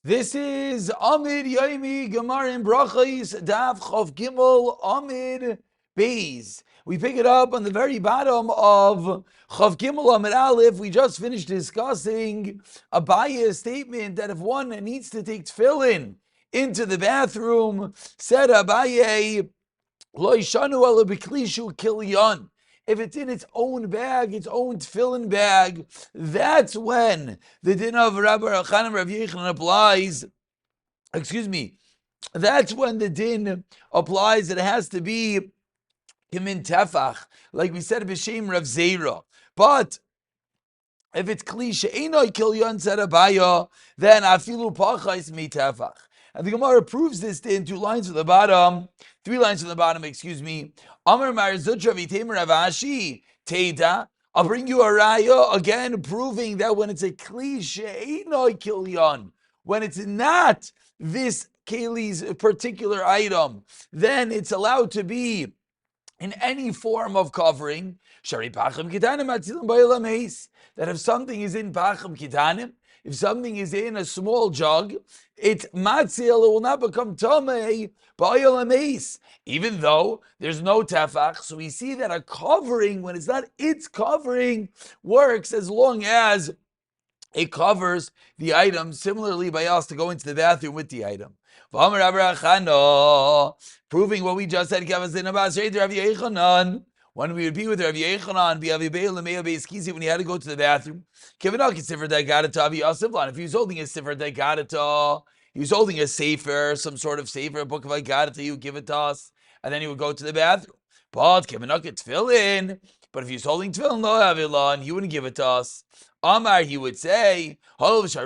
This is Amud Yomi Gemara in Berachos Daf Chav Gimel Amud Beis. We pick it up on the very bottom of Chav Gimel Amud Aleph. We just finished discussing Abaye's statement that if one needs to take tefillin into the bathroom, said Abaye, Lo yishanu ala b'klishu kilyon. If it's in its own bag, its own tefillin bag, that's when the din of Rabbi Chanan Rav Yechon applies. That's when the din applies. It has to be kimin tefach, like we said b'shem Rav Zera. But if it's klisha einoi kilyon said Abaya, then afilu pachais mi tefach. And the Gemara proves this in 2 lines from the bottom, 3 lines from the bottom, Amar Mar Zutra v'Temer Avashi Teda. I'll bring you a raya again, proving that when it's a cliche, einoi kilyon, when it's not this keli's particular item, then it's allowed to be in any form of covering. Shari pachim kitanim atzilim ba'olam heis. That if something is in pachim kitanim, if something is in a small jug, it's matzil, it will not become tamei ba'olam heis, even though there's no tefach. So we see that a covering, when it's not its covering, works as long as it covers the item. Similarly, by us to go into the bathroom with the item. Proving what we just said, when we would be with Rav Yechanan, when he had to go to the bathroom, if he was holding a Sefer Daigadata, he was holding a sefer, some sort of sefer, a book of Daigadata, he would give it to us, and then he would go to the bathroom. But if he was holding tefillin, he wouldn't give it to us. Amar, he would say, once the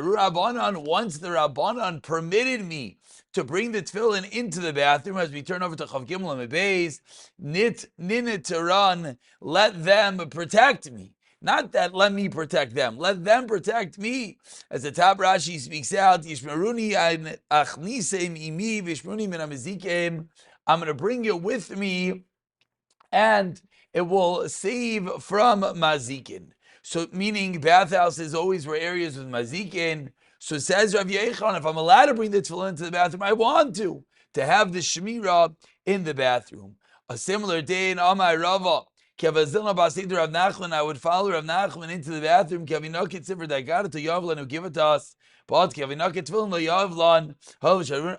Rabbanan permitted me to bring the tefillin into the bathroom, as we turn over to Chav Gimel and Beis, ninit to run, let them protect me. Not that let me protect them, let them protect me. As the top Rashi speaks out, Yishmeruni achnisem imi vishmeruni min hamazikim. I'm going to bring it with me, and it will save from mazikin. So, meaning bathhouses always were areas with mazikin. So says Rav Yechon, if I'm allowed to bring the tefillin into the bathroom, I want to have the shmira in the bathroom. A similar day in Amai Rava, Kevazilna Basidu Rav Nachman, I would follow Rav Nachman into the bathroom. Kavinokit Sifra Daigata to Yavlan, who give it to us. But Kavinokit Tefillin lo Yavlan,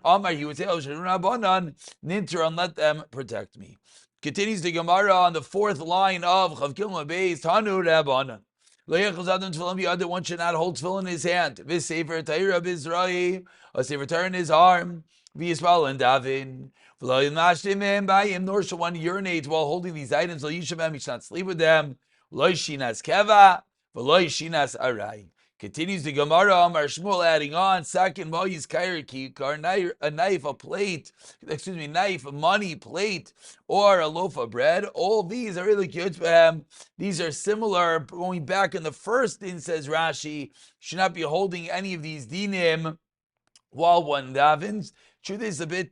Amar, he would say, Sharun Abanan, Ninter, and let them protect me. Continues the Gemara on the 4th line of Chav Gimel Beis, Tanu Rabbanan. One should not hold tefillin in his hand. This sefer Torah bizrai, a sefer Torah in his arm. V'yispal and davin. Nor should one urinate while holding these items. He should not sleep with them. Shinas keva, shinas arai. Continues the Gemara, Amar Shmuel adding on, second Moyis Kairiki, a knife, a plate, knife, a money, plate, or a loaf of bread. All these are really cute for him. These are similar. Going back in the first din, says Rashi, should not be holding any of these dinim while one davens. Truth is a bit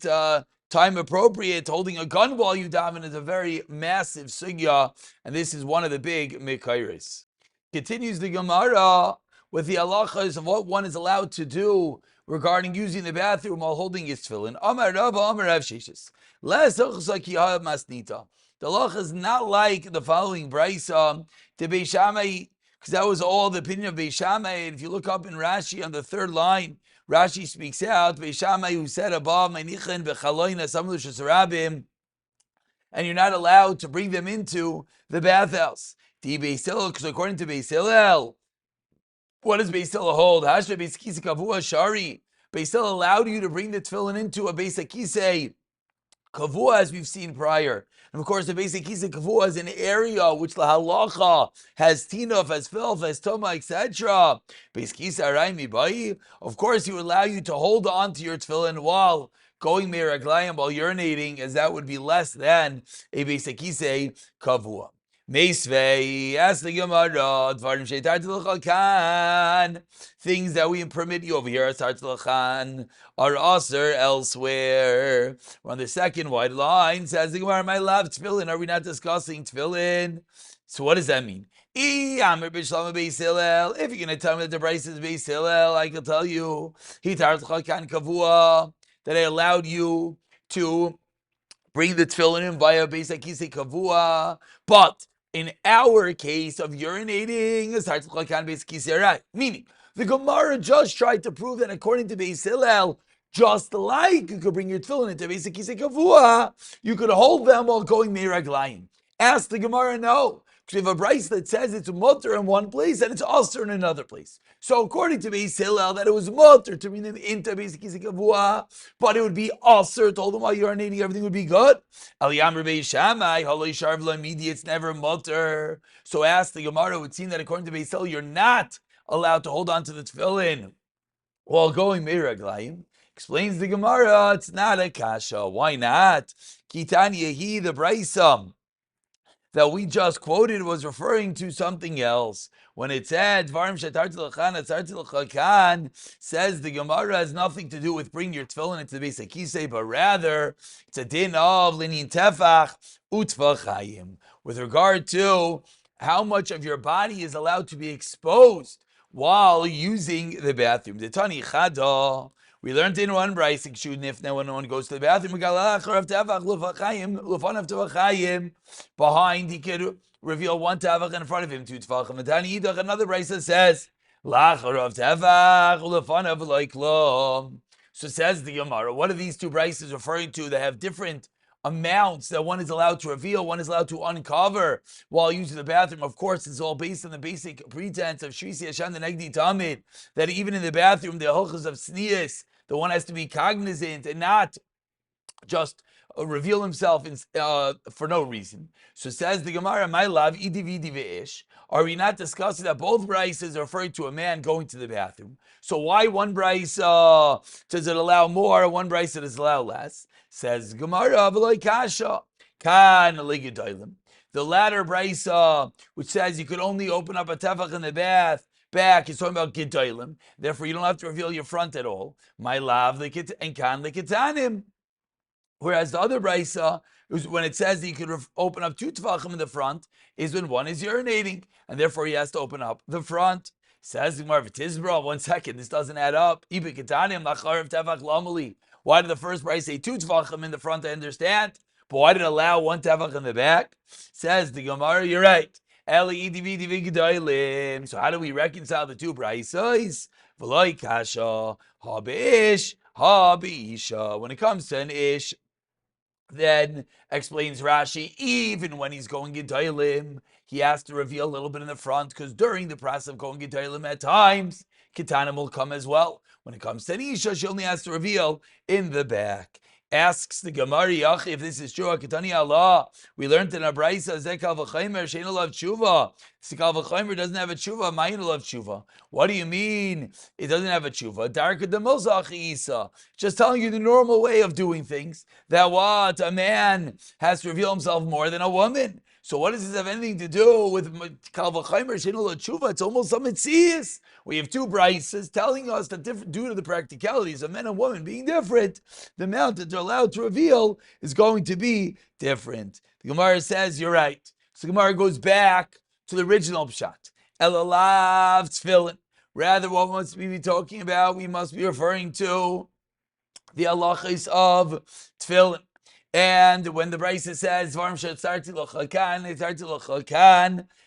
time appropriate. Holding a gun while you daven is a very massive sugya, and this is one of the big mikairis. Continues the Gemara with the halachas of what one is allowed to do regarding using the bathroom while holding his tefillin. Amar Rava, Amar Rav Sheshes. Masnita. The halacha is not like the following brisa to Beis Shammai, because that was all the opinion of Beis Shammai. And if you look up in Rashi on the 3rd line, Rashi speaks out, Beis Shammai, who said above, Menichin b'chaloina samlu shesarabim, and you're not allowed to bring them into the bathhouse. Because according to Beis Hillel, what does Beis Hillel hold? Hashra Beis Kisei Kavua Shari. Beis Hillel allowed you to bring the tefillin into a Beis Kisei Kavua, as we've seen prior. And of course, the Beis Kisei Kavua is an area which the halacha has tinuf, has filth, has toma, etc. Beis Kisei Arai Mibai. Of course, he would allow you to hold on to your tefillin while going meraglayim, while urinating, as that would be less than a Beis Kisei Kavua. Meisvei, ask the Gemara, Dvarim Sheitar Tzilachan, things that we permit you over here at Tzilachan are aser elsewhere. We're on the 2nd white line, says the Gemara, my love, tefillin, are we not discussing tefillin? So what does that mean? If you're going to tell me that the Bryce is Beis Hillel, I can tell you that I allowed you to bring the tefillin in via Beis Hakisei Kavua, but in our case of urinating, meaning the Gemara just tried to prove that according to Beis Hillel, just like you could bring your tefillin into Beis Hakisei Kavua, you could hold them while going Meiraglayim. Ask the Gemara, no. Because we have a brayse that says it's mutter in one place and it's usher in another place. So according to Beis Hillel, that it was mutter to bring them into Beis Hakisei Kavua, but it would be usher. Told them while urinating, everything would be good. It's never mutter. So ask the Gemara, it would seem that according to Beis Hillel, you're not allowed to hold on to the tefillin while going Meiraglayim. Explains the Gemara, it's not a kasha. Why not? Kitani Yehi, the brayse that we just quoted was referring to something else. When it said, says the Gemara has nothing to do with bring your tefillin into the Beis Hakisei, but rather it's a din of linin tefach utvachayim, with regard to how much of your body is allowed to be exposed while using the bathroom. The Tani Chada, we learned in one brayse, now when one goes to the bathroom, behind he could reveal one tavach, and in front of him two tefachim. Another brayse says, so says the Gemara, what are these two brayses referring to? They have different amounts that one is allowed to reveal, one is allowed to uncover while using the bathroom. Of course, it's all based on the basic pretense of Shrisi Hashan the Negdi Tamid, that even in the bathroom, the halachas of sneas, the one has to be cognizant and not just reveal himself for no reason. So says the Gemara, my love, are we not discussing that both brayses are referring to a man going to the bathroom? So why one brayse does it allow more, one brayse does it allow less? Says Gemara, kasha kan ligedolim. The latter brayse, which says you could only open up a tefach in the back is talking about gedolim. Therefore, you don't have to reveal your front at all. My love, and kan liketanim. Whereas the other brayse, when it says that you could open up two tefachim in the front, is when one is urinating, and therefore he has to open up the front. Says the Gemara, Tizbra, 1 second, this doesn't add up. Why did the first brayse say two tefachim in the front? I understand, but why did it allow one tefach in the back? Says the Gemara, you're right. So how do we reconcile the two braysos? When it comes to an ish, then explains Rashi, even when he's going Gedolim, he has to reveal a little bit in the front, because during the process of going Gedolim at times, Ketanim will come as well. When it comes to an Isha, she only has to reveal in the back. Asks the Gemara, if this is true, Ketani Allah, we learned in a brayse, Zekal v'chaymer, she'en alav tshuva. Zekal v'chaymer doesn't have a tshuva, ma'in alav tshuva. What do you mean it doesn't have a tshuva? Darka demilzach isa. Just telling you the normal way of doing things, that what? A man has to reveal himself more than a woman. So what does this have anything to do with Kal v'chaymer, she'en alav tshuva? It's almost some mitzias. We have two brayses telling us that due to the practicalities of men and women being different, the amount that they're allowed to reveal is going to be different. The Gemara says, you're right. So the Gemara goes back to the original pshat. Elalav tefillin. Rather, what must we be talking about? We must be referring to the halachos of tefillin. And when the brayse says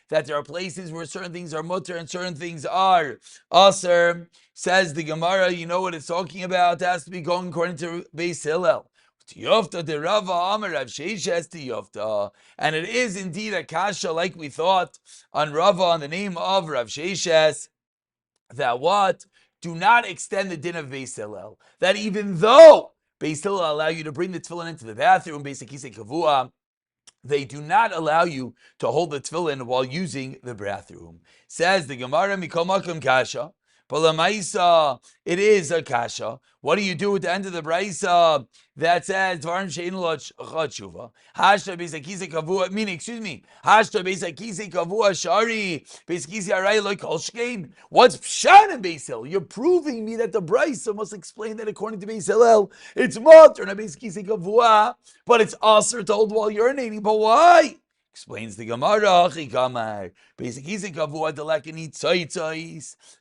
that there are places where certain things are mutter and certain things are aser, says the Gemara, you know what it's talking about? It has to be going according to Beis Hillel. And it is indeed a kasha, like we thought on Rava, on the name of Rav Sheishes, that what? Do not extend the din of Beis Hillel. That even though Beis Hillel allow you to bring the tefillin into the bathroom, Beis Hakisei Kavua, they do not allow you to hold the tefillin while using the bathroom. Says the Gemara, Mikol Makom Kasha. But Lamaisa, it is a kasha. What do you do at the end of the brayse that says Dvarim she'ein lo tshuva? Hashta Beis Hakisei Kavua, meaning, Hashta Beis Hakisei Kavua shari Beis Hakisei aray lo kol shkein. What's pshat in Beis Hillel? You're proving me that the brayse must explain that according to Beis Hillel, it's mutter na Beis Hakisei Kavua, but it's aser to hold while urinating. But why? Explains the Gemara,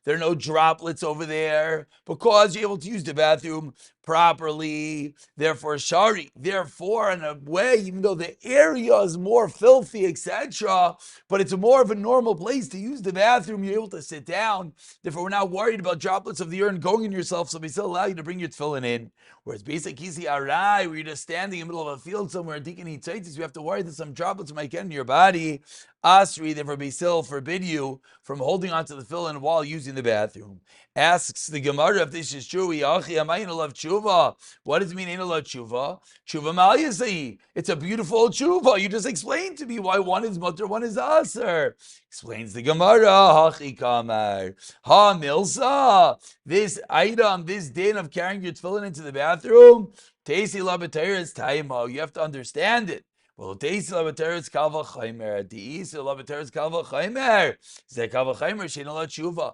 there are no droplets over there because you're able to use the bathroom properly. Therefore, shari. Therefore, in a way, even though the area is more filthy, etc., but it's more of a normal place to use the bathroom, you're able to sit down. Therefore, we're not worried about droplets of the urine going in yourself, so we still allow you to bring your tefillin in. Whereas basic kisi arai, where you're just standing in the middle of a field somewhere, deacon tzaitis, you have to worry that some droplets might get in your body. Asri, therefore, Basil forbid you from holding onto the tefillin while using the bathroom. Asks the Gemara if this is true. What does it mean, ain't love tshuva? Tshuva mal yasei. It's a beautiful tshuva. You just explained to me why one is mutter, one is aser. Explains the Gemara. Hachi kamar. Ha milsa. This item, this din of carrying your tefillin into the bathroom, teisi labateris taimo. You have to understand it. Well, teisi labateris kalva chaimer. Teisi labateris kalva chaimer. Zeh kalva chaimer shein ala tshuva.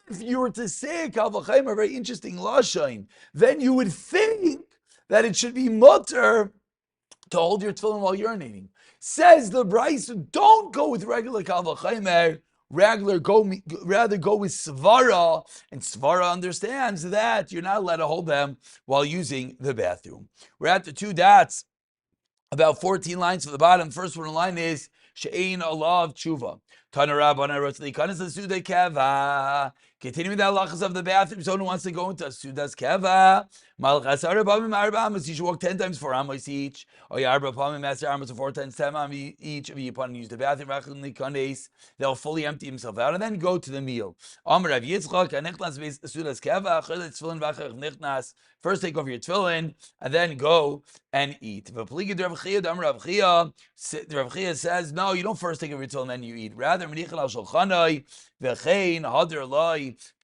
If you were to say kalva chaimer, very interesting lashon, then you would think that it should be mutter to hold your tefillin while urinating. Says the Bryce, don't go with regular kalva chaimer. Rather go with svara, and svara understands that you're not allowed to hold them while using the bathroom. We're at the two dots, about 14 lines from the bottom. First one in line is she'ein alav tshuva. Tana Rabbana wrote the ikanas suda keva. Continuing the halachas of the bathroom, someone who wants to go into sudas keva. Malchas arabamim arbamos. You should walk 10 times 4 amos each. Or yarba pamim master amos 4 times 10 amos each. If you upon use the bathroom, they'll fully empty himself out and then go to the meal. Amar Rav Yitzchak anichnas sudas keva. Tefillin v'achar nichnas. First take off your tefillin and then go and eat. Rav Chia says, no, you don't first take off your tefillin and then you eat. Rather,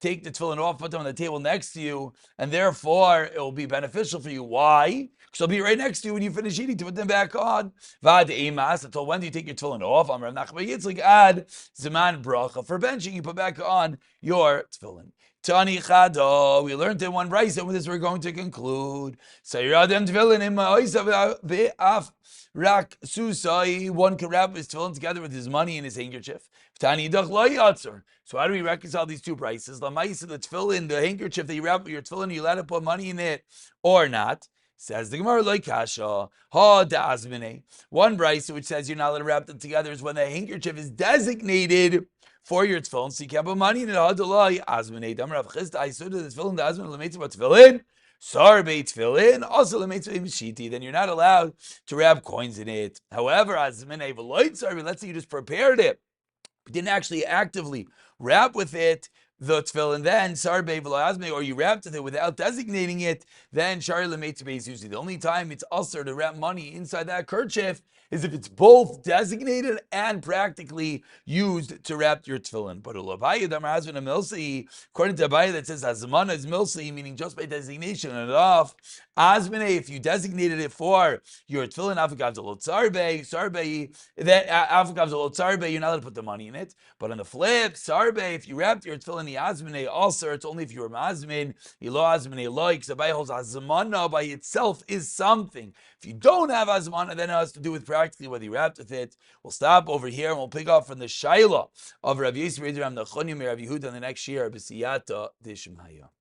take the tefillin off, put them on the table next to you, and therefore it will be beneficial for you. Why? Because they'll be right next to you when you finish eating to put them back on. Until when do you take your tefillin off? Add Zeman bracha. For benching, you put back on your tefillin. Tani Chado, we learned in one rice, and with this we're going to conclude. Sayradem tefillin in ma'oisav rak susai. One can wrap his tefillin together with his money in his handkerchief. Tani dach lo yatzor. So how do we reconcile these two prices? Lamaisa, the tefillin, the handkerchief that you wrap with your tefillin, you allowed to put money in it or not? Says the Gemara, like kasha, ha da'azmine. One price which says you're not allowed to wrap them together is when the handkerchief is designated for your tefillin, so you can't put money in it. Hadalai azminei damar Rav Chisda. I said to the tefillin, the azmin lemeitz about tefillin, sarbei tefillin, also lemeitz mishiti. Then you're not allowed to wrap coins in it. However, azminei v'loit sarbi. Let's say you just prepared it, but didn't actually actively wrap with it the tefillin, then sarbei v'lo or you wrapped with it without designating it, then shari lemeitz is usually the only time it's usher to wrap money inside that kerchief is if it's both designated and practically used to wrap your tefillin. But according to Abaye that says azmana is milsi, meaning just by designation enough. Azmane, if you designated it for your tefillin, afikav zolot sarbei, then afikav zolot sarbei, you're not allowed to put the money in it. But on the flip, sarbei, if you wrapped your tefillin the azmane, also it's only if you were mazmin, ilo azmane loik. So Abaye holds azmana by itself is something. If you don't have azmana, then it has to do with practically whether you wrapped with it. We'll stop over here and we'll pick up from the shaila of Rav Yisrael Ram Nachonium Rav Yehuda in the next year. B'siyata Dishmaya.